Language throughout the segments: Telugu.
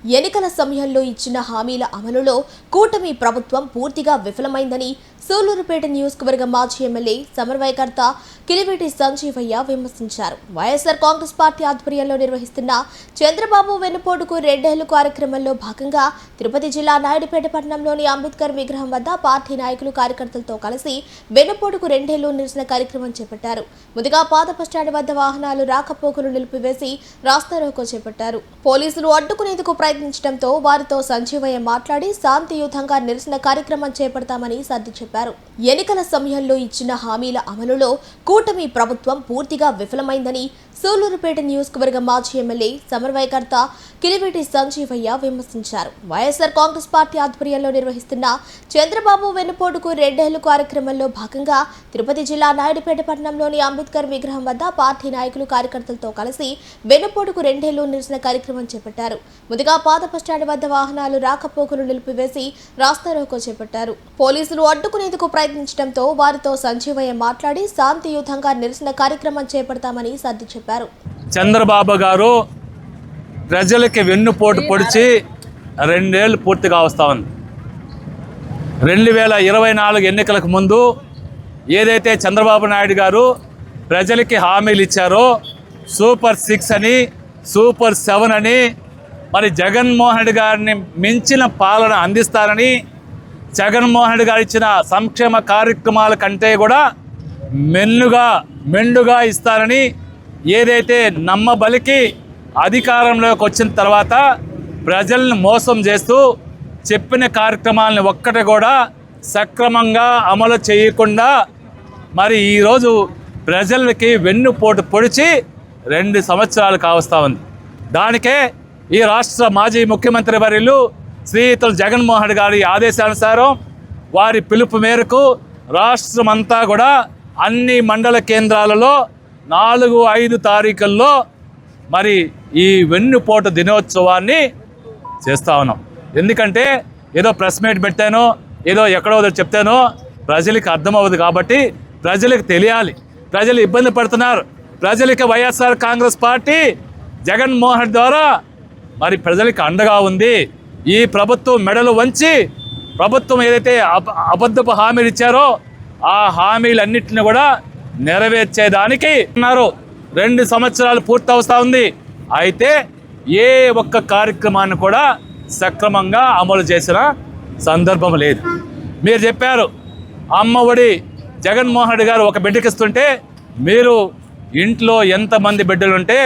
ఎన్నికల సమయంలో ఇచ్చిన హామీల అమలులో కూటమి ప్రభుత్వం పూర్తిగా విఫలమైందని సూళ్లూరుపేట నియోజకవర్గ మాజీ ఎమ్మెల్యే సమన్వయకర్త కిలివేటి సంజీవయ్య విమర్శించారు. వైఎస్ఆర్ కాంగ్రెస్ పార్టీ ఆధ్వర్యంలో నిర్వహిస్తున్న చంద్రబాబు వెన్నుపోటుకు రెండేళ్లు కార్యక్రమంలో భాగంగా తిరుపతి జిల్లా నాయుడుపేట పట్టణంలోని అంబేద్కర్ విగ్రహం వద్ద పార్టీ నాయకులు కార్యకర్తలతో కలిసి వెన్నుపోటుకు రెండేళ్లు నిరసన కార్యక్రమం చేపట్టారు. ముందుగా పాత బస్టాండ్ వద్ద వాహనాలు రాకపోకలు నిలిపివేసి రాస్తారోకో చేపట్టారు. పోలీసులు అడ్డుకునేందుకు ప్రయత్నించడంతో వారితో సంజీవయ్య మాట్లాడి శాంతియుతంగా నిరసన కార్యక్రమం చేపడతామని సర్ది చెప్పారు. ఎన్నికల సమయంలో ఇచ్చిన హామీల అమలులో కూటమి ప్రభుత్వం పూర్తిగా విఫలమైందని సూళ్లూరుపేట నియోజకవర్గ మాజీ ఎమ్మెల్యే సమన్వయకర్త కిలివేటి సంజీవయ్య విమర్శించారు. వైఎస్ఆర్ కాంగ్రెస్ పార్టీ ఆధ్వర్యంలో నిర్వహిస్తున్న చంద్రబాబు వెన్నుపోటుకు రెండేళ్లు కార్యక్రమంలో భాగంగా తిరుపతి జిల్లా నాయుడుపేట పట్టణంలోని అంబేద్కర్ విగ్రహం వద్ద పార్టీ నాయకులు కార్యకర్తలతో కలిసి వెన్నుపోటుకు రెండేళ్లు నిరసన కార్యక్రమం చేపట్టారు. ముందుగా పాత బస్టాండ్ వద్ద వాహనాలు రాకపోకలు నిలిపివేసి రాస్తారోకో చేపట్టారు. పోలీసులు అడ్డుకునేందుకు ప్రయత్నించడంతో వారితో సంజీవయ్య మాట్లాడి శాంతియుతంగా నిరసన కార్యక్రమం చేపడతామని సర్ది చెప్పారు. చంద్రబాబు గారు ప్రజలకి వెన్నుపోటు పొడిచి రెండేళ్లు పూర్తిగా వస్తా ఉంది. 2024 ఎన్నికలకు ముందు ఏదైతే చంద్రబాబు నాయుడు గారు ప్రజలకి హామీలు ఇచ్చారో సూపర్ 6 అని సూపర్ 7 అని మరి జగన్మోహన్ రెడ్డి గారిని మించిన పాలన అందిస్తారని జగన్మోహన్ రెడ్డి గారు ఇచ్చిన సంక్షేమ కార్యక్రమాల కంటే కూడా మెండుగా ఇస్తారని ఏదైతే నమ్మబలికి అధికారంలోకి వచ్చిన తర్వాత ప్రజలను మోసం చేస్తూ చెప్పిన కార్యక్రమాలను ఒక్కటి కూడా సక్రమంగా అమలు చేయకుండా మరి ఈరోజు ప్రజలకి వెన్నుపోటు పొడిచి 2 సంవత్సరాలు కావస్తా ఉంది. దానికే ఈ రాష్ట్ర మాజీ ముఖ్యమంత్రి వర్యులు శ్రీయుతులు జగన్మోహన్ రెడ్డి గారి ఆదేశానుసారం వారి పిలుపు మేరకు రాష్ట్రమంతా కూడా అన్ని మండల కేంద్రాలలో 4-5 తారీఖుల్లో మరి ఈ వెన్నుపోటు దినోత్సవాన్ని చేస్తూ ఉన్నాం. ఎందుకంటే ఏదో ప్రెస్ మీట్ పెట్టానో ఏదో ఎక్కడో చెప్తానో ప్రజలకు అర్థమవుతుంది కాబట్టి ప్రజలకు తెలియాలి. ప్రజలు ఇబ్బంది పడుతున్నారు. ప్రజలకి వైఎస్ఆర్ కాంగ్రెస్ పార్టీ జగన్మోహన్ ద్వారా మరి ప్రజలకు అండగా ఉంది. ఈ ప్రభుత్వం మెడలు వంచి ప్రభుత్వం ఏదైతే అబద్ధపు హామీలు ఇచ్చారో ఆ హామీలన్నింటినీ కూడా నెరవేర్చేదానికి ఉన్నారు. 2 సంవత్సరాలు పూర్తవుతా ఉంది. అయితే ఏ ఒక్క కార్యక్రమాన్ని కూడా సక్రమంగా అమలు చేసిన సందర్భం లేదు. మీరు చెప్పారు అమ్మఒడి జగన్మోహన్ రెడ్డి గారు ఒక బిడ్డకి ఇస్తుంటే మీరు ఇంట్లో ఎంతమంది బిడ్డలు ఉంటే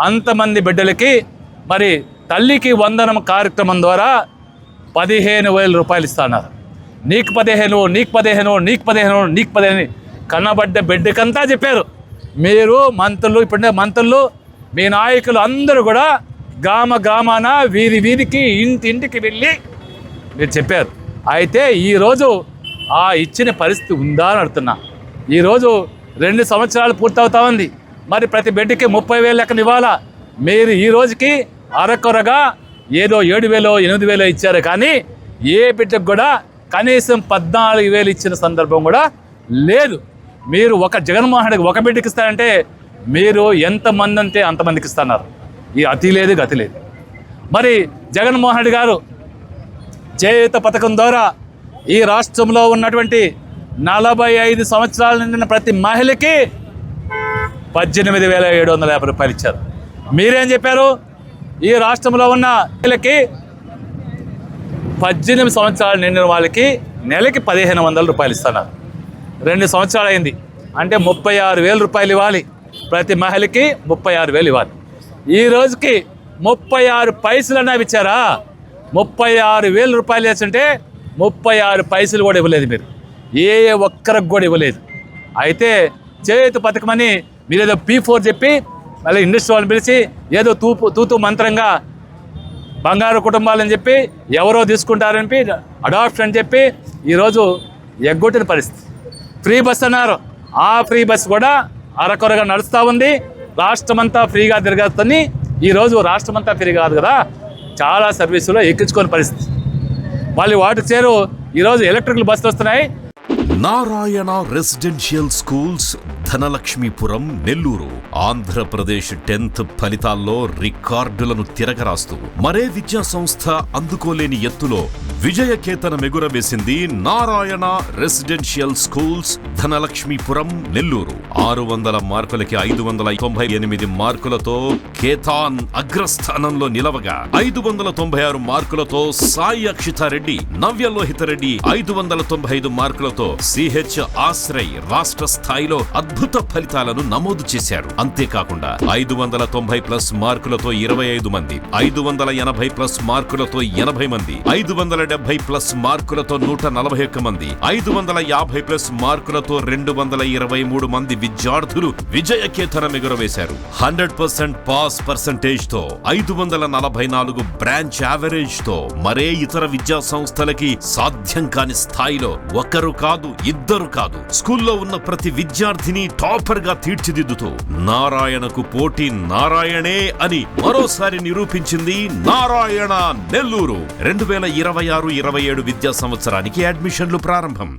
అంతమంది బిడ్డలకి మరి తల్లికి వందనం కార్యక్రమం ద్వారా 15,000 రూపాయలు ఇస్తున్నారు. నీకు 15, నీకు 15, నీకు 15, నీకు 15 కన్నబడ్డ బిడ్డకంతా చెప్పారు. మీరు మంత్రులు ఇప్పుడే మంత్రులు మీ నాయకులు అందరూ కూడా గ్రామాన వీధికి ఇంటింటికి వెళ్ళి మీరు చెప్పారు. అయితే ఈరోజు ఆ ఇచ్చిన పరిస్థితి ఉందా అని అడుగుతున్నా. ఈరోజు 2 సంవత్సరాలు పూర్తవుతా ఉంది. మరి ప్రతి బిడ్డకి 30,000 లెక్కన ఇవ్వాలా. మీరు ఈ రోజుకి అరకొరగా ఏదో 7,000, 8,000 ఇచ్చారు. కానీ ఏ బిడ్డకు కూడా కనీసం 14,000 ఇచ్చిన సందర్భం కూడా లేదు. మీరు ఒక జగన్మోహన్ రెడ్డికి ఒక బిడ్డకి ఇస్తారంటే మీరు ఎంతమంది అంటే అంతమందికి ఇస్తున్నారు. ఈ అతి లేదు గతి లేదు. మరి జగన్మోహన్ రెడ్డి గారు చేయూత పథకం ద్వారా ఈ రాష్ట్రంలో ఉన్నటువంటి 45 సంవత్సరాల నిండిన ప్రతి మహిళకి 18,750 రూపాయలు ఇచ్చారు. మీరేం చెప్పారు? ఈ రాష్ట్రంలో ఉన్న మహిళకి 18 సంవత్సరాలు నిండిన వాళ్ళకి నెలకి 1,500 రూపాయలు ఇస్తున్నారు. 2 సంవత్సరాలు అయింది అంటే 36,000 రూపాయలు ఇవ్వాలి. ప్రతి మహిళకి 36,000 ఇవ్వాలి. ఈ రోజుకి 36 పైసలు అన్నవి ఇచ్చారా? 36,000 రూపాయలు చేస్తుంటే 36 పైసలు కూడా ఇవ్వలేదు. మీరు ఏ ఒక్కరికి కూడా ఇవ్వలేదు. అయితే చేయూత పథకమని మీరు ఏదో P4 చెప్పి మళ్ళీ ఇండస్ట్రీ వాళ్ళని పిలిచి ఏదో తూతూ మంత్రంగా బంగారు కుటుంబాలని చెప్పి ఎవరో తీసుకుంటారని చెప్పి అడాప్షన్ అని చెప్పి ఈరోజు ఎగ్గొట్టిన పరిస్థితి. ఫ్రీ బస్ అన్నారు. ఆ ఫ్రీ బస్ కూడా అరకొరగా నడుస్తూ ఉంది. రాష్ట్రమంతా ఫ్రీగా తిరగని ఈరోజు రాష్ట్రమంతా ఫ్రీ కాదు కదా, చాలా సర్వీసులో ఎక్కించుకోని పరిస్థితి. వాళ్ళు వాటి చేరు ఈరోజు ఎలక్ట్రికల్ బస్సులు వస్తున్నాయి. Narayana residential schools Dhanalakshmipuram, Nellore. Andhra Pradesh 10th ఫలితాల్లో రికార్డులను తిరగరాస్తూ మరే విద్యా సంస్థ అందుకోలేని ఎత్తులో విజయకేతనం ఎగురవేసింది నారాయణ రెసిడెన్షియల్ స్కూల్స్, ధనలక్ష్మీపురం, నెల్లూరు. 600 మార్కులకి 598 మార్కులతో కేతాన్ అగ్రస్థానంలో నిలవగా, 596 మార్కులతో సాయి అక్షితారెడ్డి, నవ్యలోహితరెడ్డి 595 మార్కులతో సిహెచ్ ఆశ్రయ్ రాష్ట్ర స్థాయిలో అద్భుత ఫలితాలను నమోదు చేశారు. అంతేకాకుండా 590+ మార్కులతో 25 మంది, 580+ మార్కులతో 80 మంది, 570+ మార్కులతో 141 మంది, 550+ మార్కులతో 223 మంది విద్యార్థులు విజయకేతనం ఎగురవేశారు. 100% పాస్ పర్సెంటేజ్ తో, 544 బ్రాంచ్ యావరేజ్ తో మరే ఇతర విద్యా సంస్థలకి సాధ్యం కాని స్థాయిలో ఒకరు కాదు, ఇద్దరు కాదు, స్కూల్లో ఉన్న ప్రతి విద్యార్థిని టాపర్ గా తీర్చిదిద్దుతూ నారాయణకు పోటీ నారాయణే అని మరోసారి నిరూపించింది నారాయణ నెల్లూరు. 2026-27 విద్యా సంవత్సరానికి అడ్మిషన్లు ప్రారంభం.